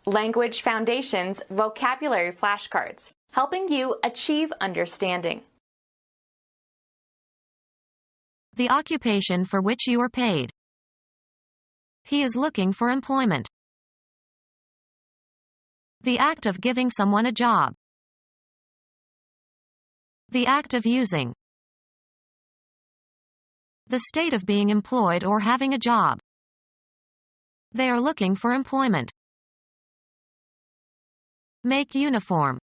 Language Foundations Vocabulary Flashcards, helping you achieve understanding. The occupation for which you are paid. He is looking for employment. The act of giving someone a job. The act of using. The state of being employed or having a job. They are looking for employment. Make uniform.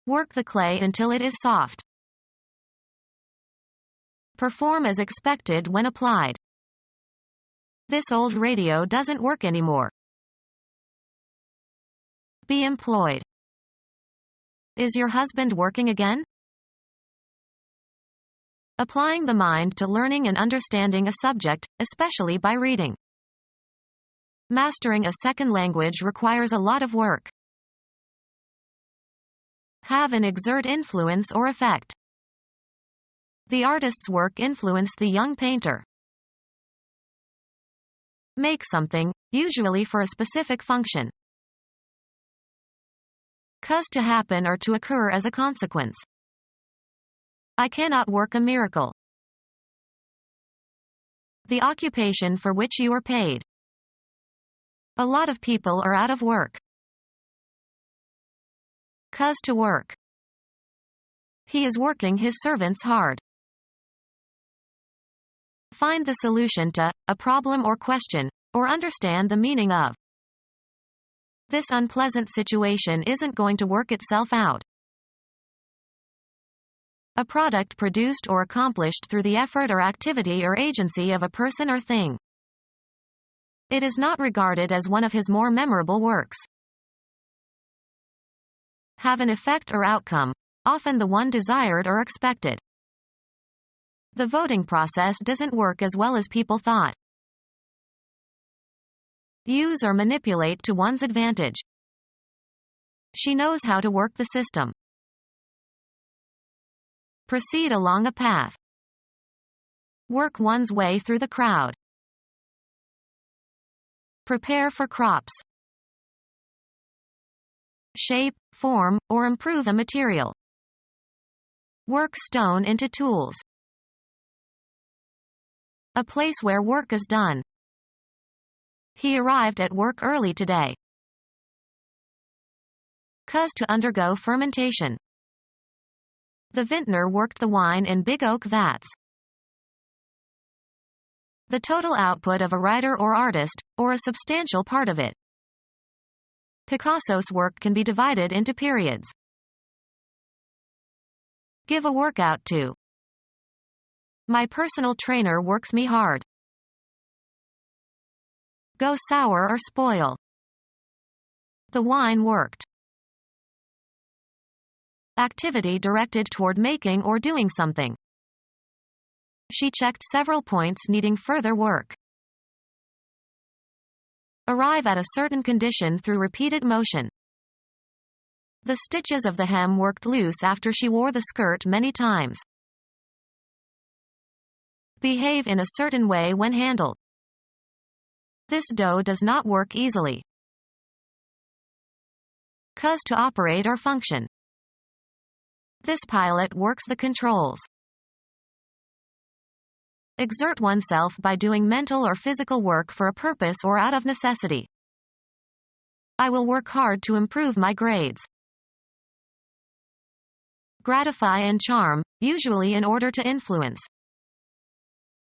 Work the clay until it is soft. Perform as expected when applied. This old radio doesn't work anymore. Be employed. Is your husband working again? Applying the mind to learning and understanding a subject, especially by reading. Mastering a second language requires a lot of work. Have and exert influence or effect. The artist's work influenced the young painter. Make something, usually for a specific function. Cause to happen or to occur as a consequence. I cannot work a miracle. The occupation for which you are paid. A lot of people are out of work. Cause to work. He is working his servants hard. Find the solution to a problem or question, or understand the meaning of. This unpleasant situation isn't going to work itself out. A product produced or accomplished through the effort or activity or agency of a person or thing. It is not regarded as one of his more memorable works. Have an effect or outcome, often the one desired or expected. The voting process doesn't work as well as people thought. Use or manipulate to one's advantage. She knows how to work the system. Proceed along a path. Work one's way through the crowd. Prepare for crops. Shape, form, or improve a material. Work stone into tools. A place where work is done. He arrived at work early today. Cause to undergo fermentation. The vintner worked the wine in big oak vats. The total output of a writer or artist, or a substantial part of it. Picasso's work can be divided into periods. Give a workout to. My personal trainer works me hard. Go sour or spoil. The wine worked. Activity directed toward making or doing something. She checked several points needing further work. Arrive at a certain condition through repeated motion. The stitches of the hem worked loose after she wore the skirt many times. Behave in a certain way when handled. This dough does not work easily. Cause to operate or function. This pilot works the controls. Exert oneself by doing mental or physical work for a purpose or out of necessity. I will work hard to improve my grades. Gratify and charm, usually in order to influence.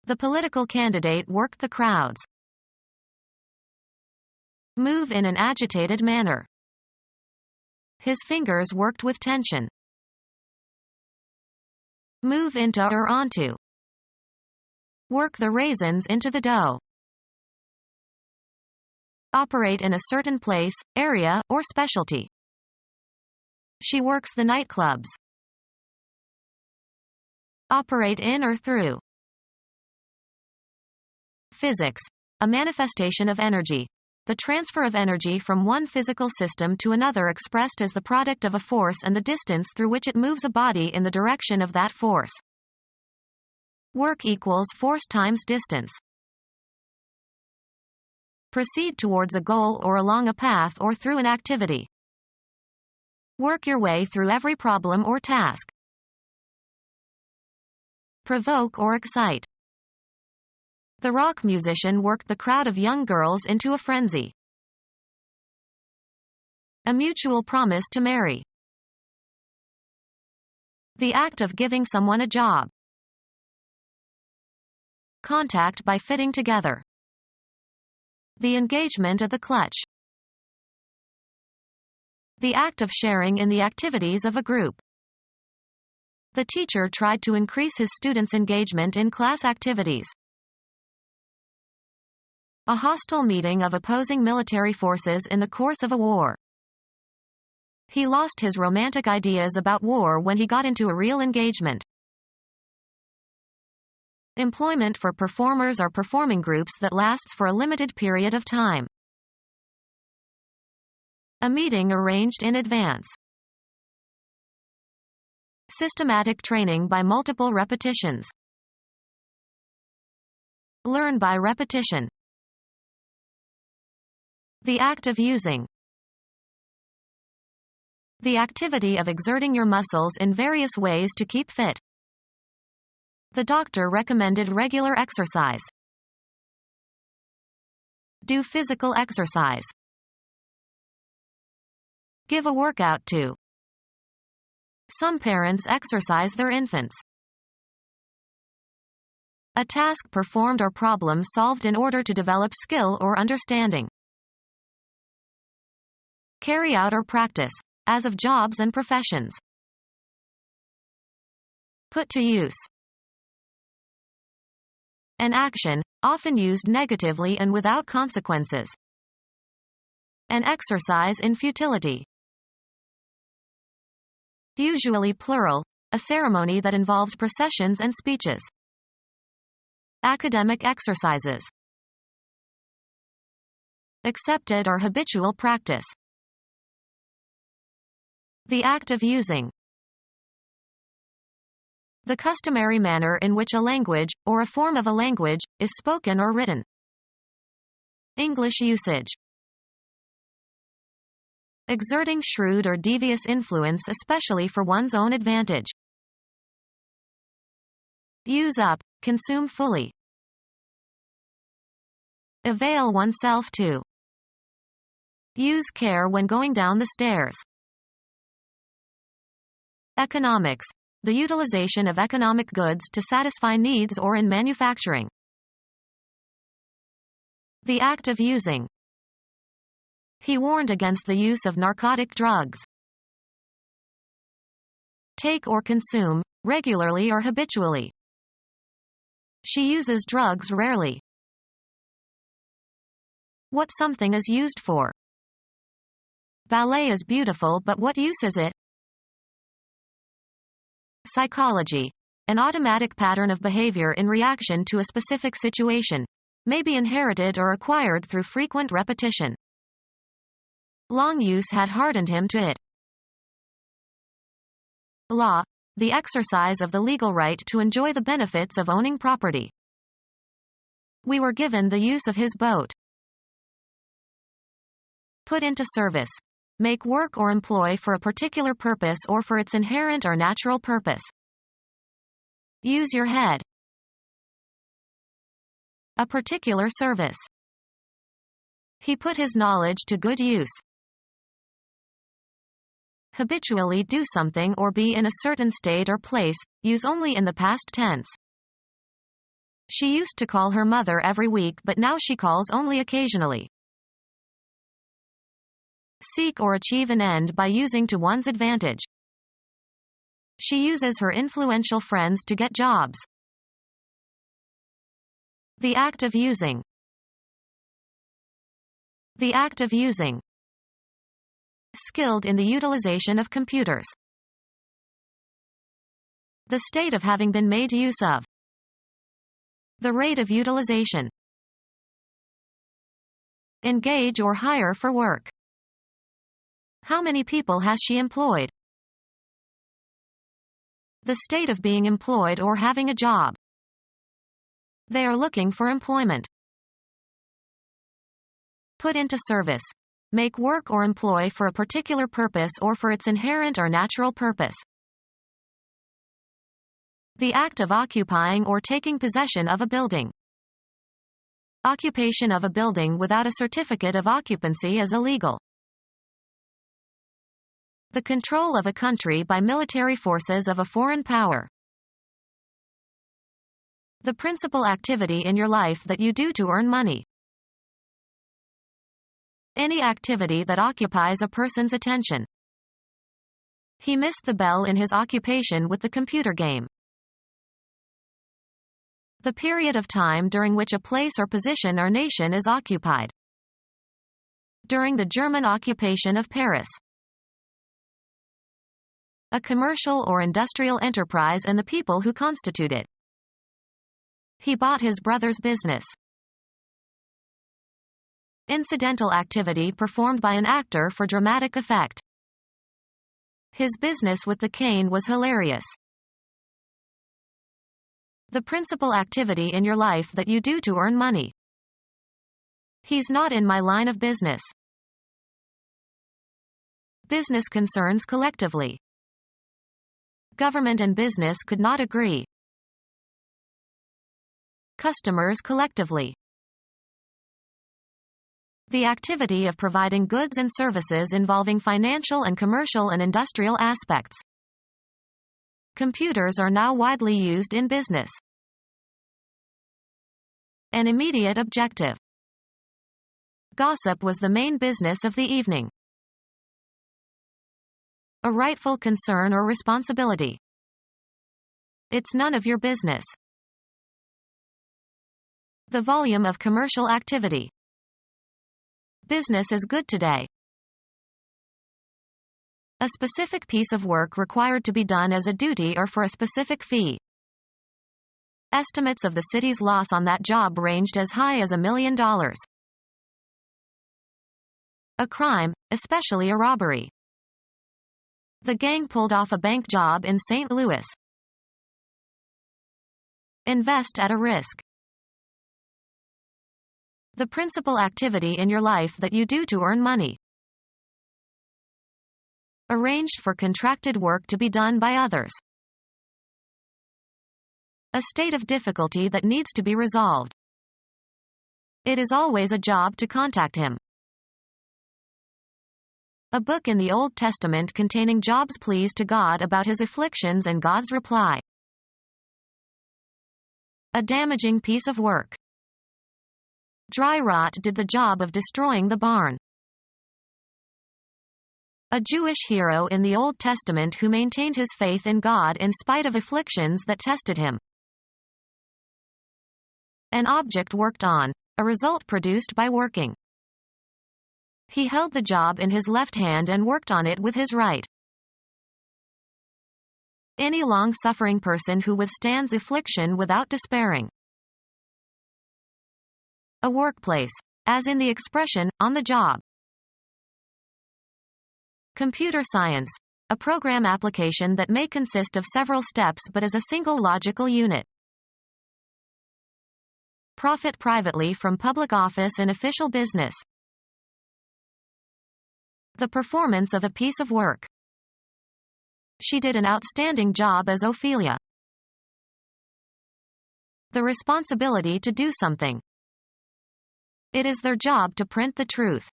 The political candidate worked the crowds. Move in an agitated manner. His fingers worked with tension. Move into or onto. Work the raisins into the dough. Operate in a certain place, area, or specialty. She works the nightclubs. Operate in or through. Physics. A manifestation of energy. The transfer of energy from one physical system to another expressed as the product of a force and the distance through which it moves a body in the direction of that force. Work equals force times distance. Proceed towards a goal or along a path or through an activity. Work your way through every problem or task. Provoke or excite. The rock musician worked the crowd of young girls into a frenzy. A mutual promise to marry. The act of giving someone a job. Contact by fitting together. The engagement of the clutch. The act of sharing in the activities of a group. The teacher tried to increase his students' engagement in class activities. A hostile meeting of opposing military forces in the course of a war. He lost his romantic ideas about war when he got into a real engagement. Employment for performers or performing groups that lasts for a limited period of time. A meeting arranged in advance. Systematic training by multiple repetitions. Learn by repetition. The act of using. The activity of exerting your muscles in various ways to keep fit. The doctor recommended regular exercise. Do physical exercise. Give a workout to. Some parents exercise their infants. A task performed or problem solved in order to develop skill or understanding. Carry out or practice, as of jobs and professions. Put to use. An action, often used negatively and without consequences. An exercise in futility. Usually plural, a ceremony that involves processions and speeches. Academic exercises. Accepted or habitual practice. The act of using. The customary manner in which a language, or a form of a language, is spoken or written. English usage. Exerting shrewd or devious influence especially for one's own advantage. Use up, consume fully. Avail oneself to. Use care when going down the stairs. Economics. The utilization of economic goods to satisfy needs or in manufacturing. The act of using. He warned against the use of narcotic drugs. Take or consume, regularly or habitually. She uses drugs rarely. What something is used for. Ballet is beautiful, but what use is it? Psychology. An automatic pattern of behavior in reaction to a specific situation. May be inherited or acquired through frequent repetition. Long use had hardened him to it. Law. The exercise of the legal right to enjoy the benefits of owning property. We were given the use of his boat. Put into service. Make work or employ for a particular purpose or for its inherent or natural purpose. Use your head. A particular service. He put his knowledge to good use. Habitually do something or be in a certain state or place, use only in the past tense. She used to call her mother every week, but now she calls only occasionally. Seek or achieve an end by using to one's advantage. She uses her influential friends to get jobs. The act of using. The act of using. Skilled in the utilization of computers. The state of having been made use of. The rate of utilization. Engage or hire for work. How many people has she employed? The state of being employed or having a job. They are looking for employment. put into service, make work or employ for a particular purpose or for its inherent or natural purpose. The act of occupying or taking possession of a building. Occupation of a building without a certificate of occupancy is illegal. The control of a country by military forces of a foreign power. The principal activity in your life that you do to earn money. Any activity that occupies a person's attention. He missed the bell in his occupation with the computer game. The period of time during which a place or position or nation is occupied. During the German occupation of Paris. A commercial or industrial enterprise and the people who constitute it. He bought his brother's business. Incidental activity performed by an actor for dramatic effect. His business with the cane was hilarious. The principal activity in your life that you do to earn money. He's not in my line of business. Business concerns collectively. Government and business could not agree. Customers collectively. The activity of providing goods and services involving financial and commercial and industrial aspects. Computers are now widely used in business. An immediate objective. Gossip was the main business of the evening. A rightful concern or responsibility. It's none of your business. The volume of commercial activity. Business is good today. A specific piece of work required to be done as a duty or for a specific fee. Estimates of the city's loss on that job ranged as high as $1 million. A crime, especially a robbery. The gang pulled off a bank job in St. Louis. Invest at a risk. The principal activity in your life that you do to earn money. Arranged for contracted work to be done by others. A state of difficulty that needs to be resolved. It is always a job to contact him. A book in the Old Testament containing Job's pleas to God about his afflictions and God's reply. A damaging piece of work. Dry rot did the job of destroying the barn. A Jewish hero in the Old Testament who maintained his faith in God in spite of afflictions that tested him. An object worked on, a result produced by working. He held the job in his left hand and worked on it with his right. Any long-suffering person who withstands affliction without despairing. A workplace, as in the expression, on the job. Computer science, a program application that may consist of several steps but is a single logical unit. Profit privately from public office and official business. The performance of a piece of work. She did an outstanding job as Ophelia. The responsibility to do something. It is their job to print the truth.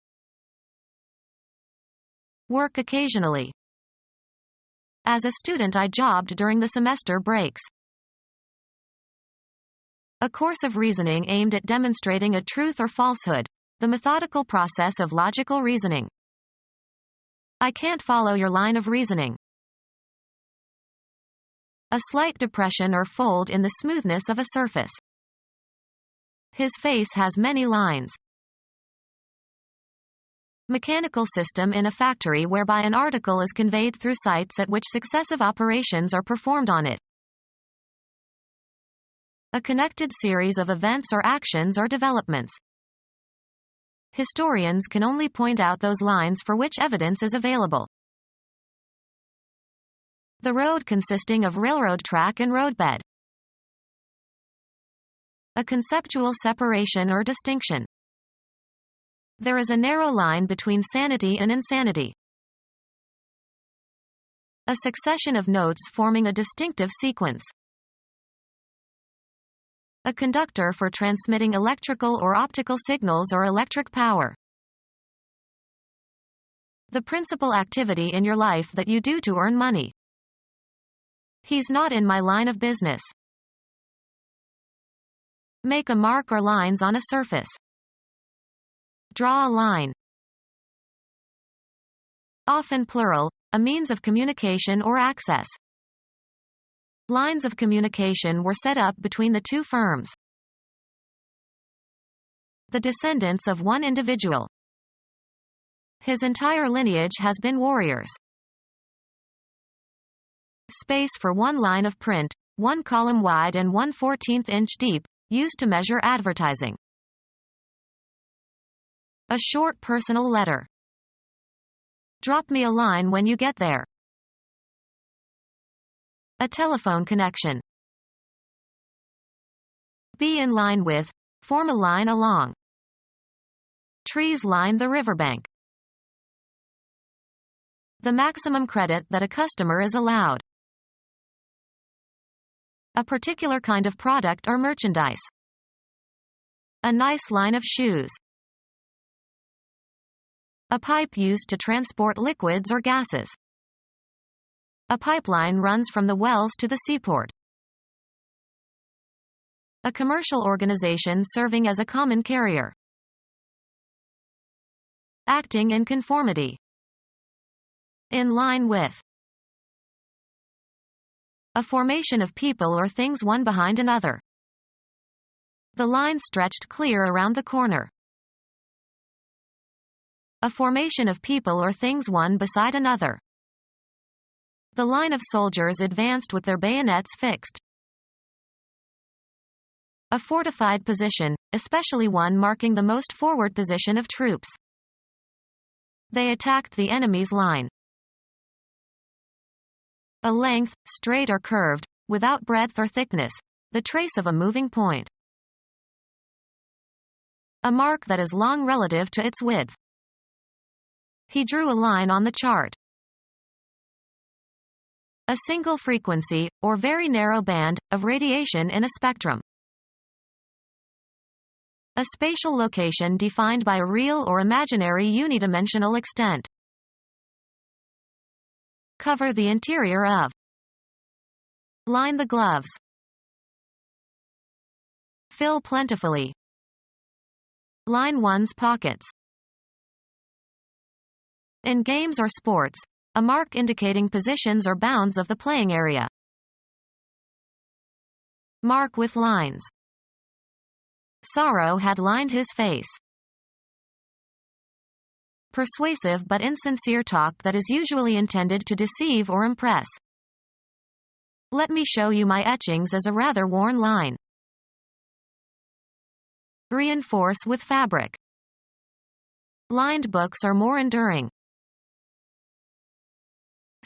Work occasionally. As a student I jobbed during the semester breaks. A course of reasoning aimed at demonstrating a truth or falsehood. The methodical process of logical reasoning. I can't follow your line of reasoning. A slight depression or fold in the smoothness of a surface. His face has many lines. Mechanical system in a factory whereby an article is conveyed through sites at which successive operations are performed on it. A connected series of events or actions or developments. Historians can only point out those lines for which evidence is available. The road consisting of railroad track and roadbed. A conceptual separation or distinction. There is a narrow line between sanity and insanity. A succession of notes forming a distinctive sequence. A conductor for transmitting electrical or optical signals or electric power. The principal activity in your life that you do to earn money. He's not in my line of business. Make a mark or lines on a surface. Draw a line. Often plural, a means of communication or access. Lines of communication were set up between the two firms. The descendants of one individual. His entire lineage has been warriors. Space for one line of print, 1 column wide and 1/14 inch deep, used to measure advertising. A short personal letter. Drop me a line when you get there. A telephone connection. Be in line with, form a line along. Trees line the riverbank. The maximum credit that a customer is allowed. A particular kind of product or merchandise. A nice line of shoes. A pipe used to transport liquids or gases. A pipeline runs from the wells to the seaport. A commercial organization serving as a common carrier. Acting in conformity. In line with. A formation of people or things one behind another. The line stretched clear around the corner. A formation of people or things one beside another. The line of soldiers advanced with their bayonets fixed. A fortified position, especially one marking the most forward position of troops. They attacked the enemy's line. A length, straight or curved, without breadth or thickness, the trace of a moving point. A mark that is long relative to its width. He drew a line on the chart. A single frequency, or very narrow band, of radiation in a spectrum. A spatial location defined by a real or imaginary unidimensional extent. Cover the interior of. Line the gloves. Fill plentifully. Line one's pockets. In games or sports, a mark indicating positions or bounds of the playing area. Mark with lines. Sorrow had lined his face. Persuasive but insincere talk that is usually intended to deceive or impress. Let me show you my etchings as a rather worn line. Reinforce with fabric. Lined books are more enduring.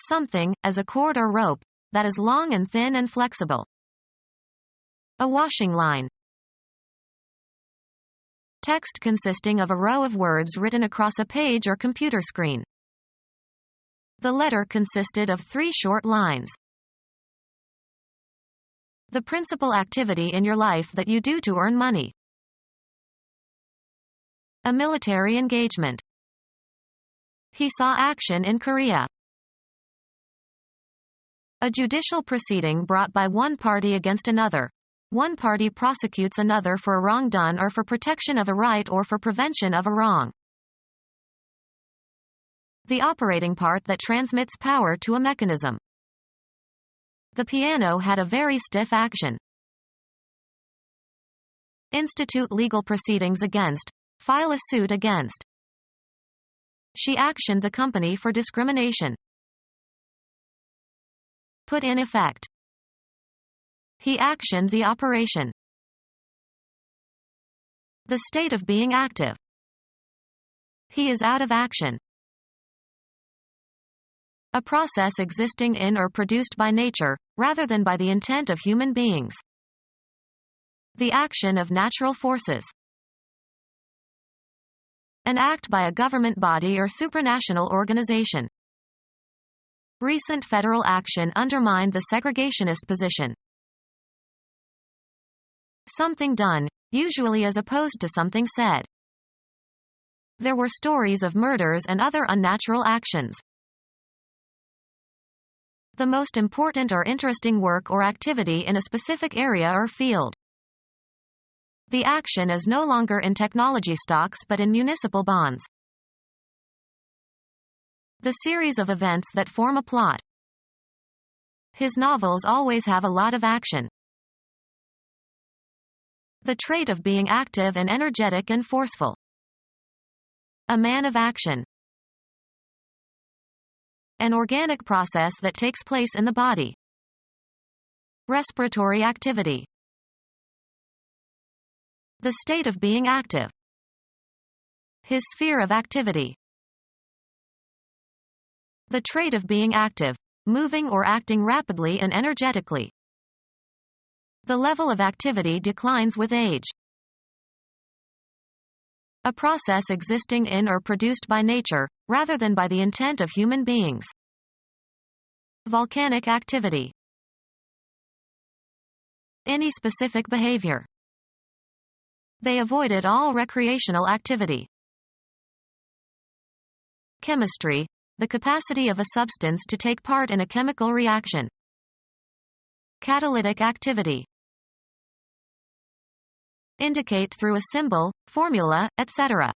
Something, as a cord or rope, that is long and thin and flexible. A washing line. Text consisting of a row of words written across a page or computer screen. The letter consisted of 3 short lines. The principal activity in your life that you do to earn money. A military engagement. He saw action in Korea. A judicial proceeding brought by one party against another. One party prosecutes another for a wrong done or for protection of a right or for prevention of a wrong. The operating part that transmits power to a mechanism. The piano had a very stiff action. Institute legal proceedings against. File a suit against. She actioned the company for discrimination. Put in effect. He actioned the operation. The state of being active. He is out of action. A process existing in or produced by nature, rather than by the intent of human beings. The action of natural forces. An act by a government body or supranational organization. Recent federal action undermined the segregationist position. Something done, usually as opposed to something said. There were stories of murders and other unnatural actions. The most important or interesting work or activity in a specific area or field. The action is no longer in technology stocks but in municipal bonds. The series of events that form a plot. His novels always have a lot of action. The trait of being active and energetic and forceful. A man of action. An organic process that takes place in the body. Respiratory activity. The state of being active. His sphere of activity. The trait of being active, moving or acting rapidly and energetically. The level of activity declines with age. A process existing in or produced by nature, rather than by the intent of human beings. Volcanic activity. Any specific behavior. They avoided all recreational activity. Chemistry, the capacity of a substance to take part in a chemical reaction. Catalytic activity. Indicate through a symbol, formula, etc.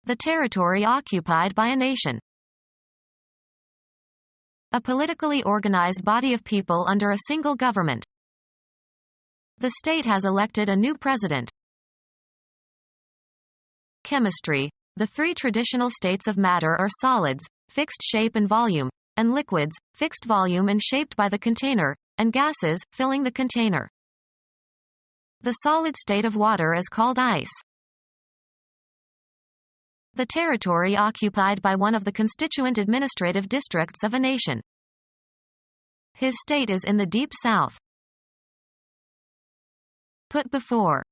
The territory occupied by a nation. A politically organized body of people under a single government. The state has elected a new president. Chemistry, the three traditional states of matter are solids, fixed shape and volume, and liquids, fixed volume and shaped by the container, and gases, filling the container. The solid state of water is called ice. The territory occupied by one of the constituent administrative districts of a nation. His state is in the deep south. Put before.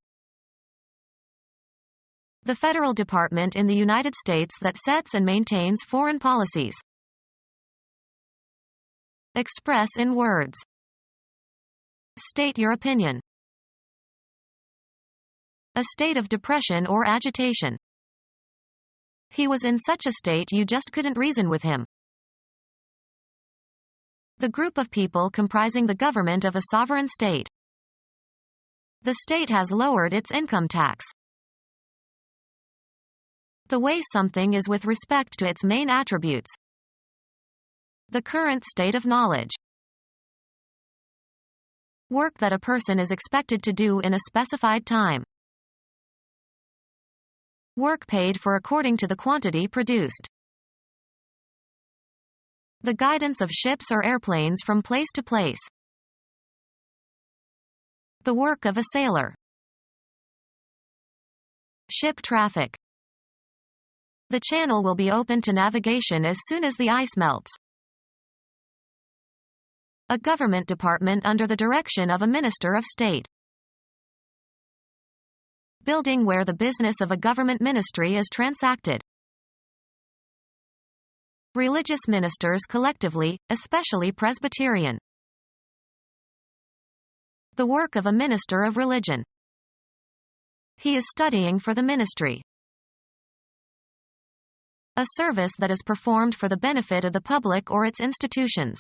The federal department in the United States that sets and maintains foreign policies. Express in words. State your opinion. A state of depression or agitation. He was in such a state you just couldn't reason with him. The group of people comprising the government of a sovereign state. The state has lowered its income tax. The way something is with respect to its main attributes. The current state of knowledge. Work that a person is expected to do in a specified time. Work paid for according to the quantity produced. The guidance of ships or airplanes from place to place. The work of a sailor. Ship traffic. The channel will be open to navigation as soon as the ice melts. A government department under the direction of a minister of state. Building where the business of a government ministry is transacted. Religious ministers collectively, especially Presbyterian. The work of a minister of religion. He is studying for the ministry. A service that is performed for the benefit of the public or its institutions.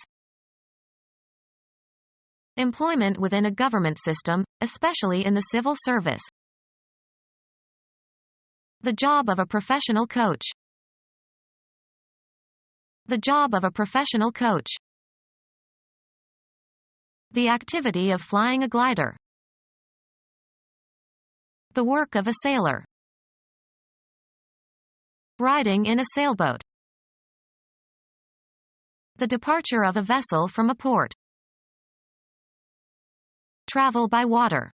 Employment within a government system, especially in the civil service. The job of a professional coach. The job of a professional coach. The activity of flying a glider. The work of a sailor. Riding in a sailboat. The departure of a vessel from a port. Travel by water.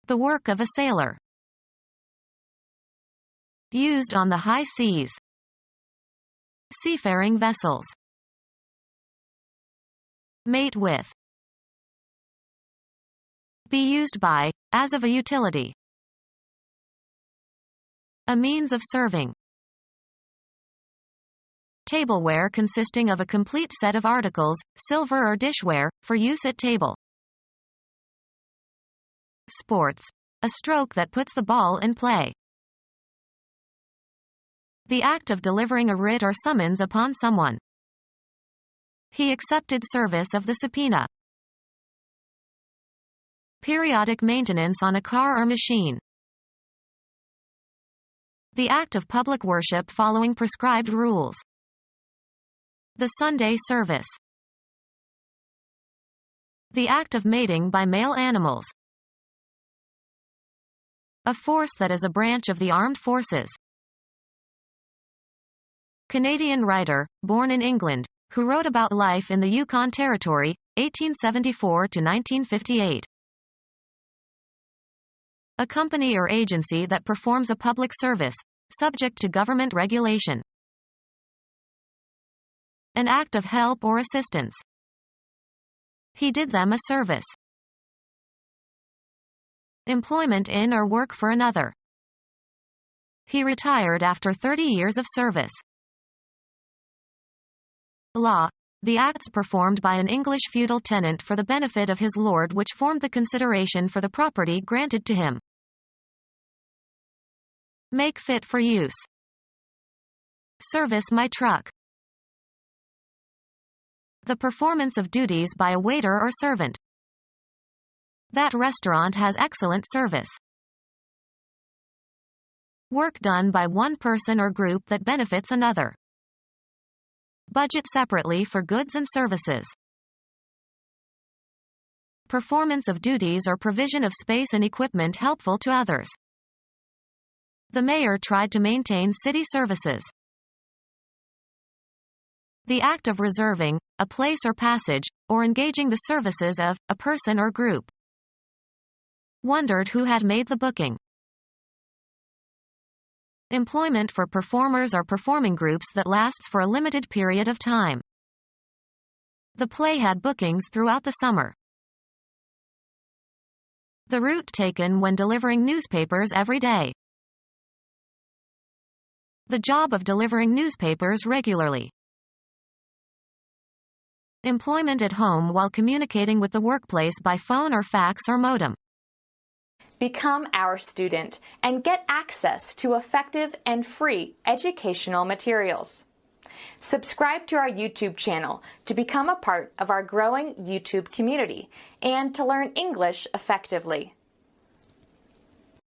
The work of a sailor. Used on the high seas. Seafaring vessels. Mate with. Be used by, as of a utility. A means of serving. Tableware consisting of a complete set of articles, silver or dishware, for use at table. Sports. A stroke that puts the ball in play. The act of delivering a writ or summons upon someone. He accepted service of the subpoena. Periodic maintenance on a car or machine. The act of public worship following prescribed rules. The Sunday service. The act of mating by male animals. A force that is a branch of the armed forces. Canadian writer, born in England, who wrote about life in the Yukon Territory, 1874 to 1958. A company or agency that performs a public service, subject to government regulation. An act of help or assistance. He did them a service. Employment in or work for another. He retired after 30 years of service. Law. The acts performed by an English feudal tenant for the benefit of his lord which formed the consideration for the property granted to him. Make fit for use. Service my truck. The performance of duties by a waiter or servant. That restaurant has excellent service. Work done by one person or group that benefits another. Budget separately for goods and services. Performance of duties or provision of space and equipment helpful to others. The mayor tried to maintain city services. The act of reserving, a place or passage, or engaging the services of, a person or group. Wondered who had made the booking. Employment for performers or performing groups that lasts for a limited period of time. The play had bookings throughout the summer. The route taken when delivering newspapers every day. The job of delivering newspapers regularly. Employment at home while communicating with the workplace by phone or fax or modem. Become our student and get access to effective and free educational materials. Subscribe to our YouTube channel to become a part of our growing YouTube community and to learn English effectively.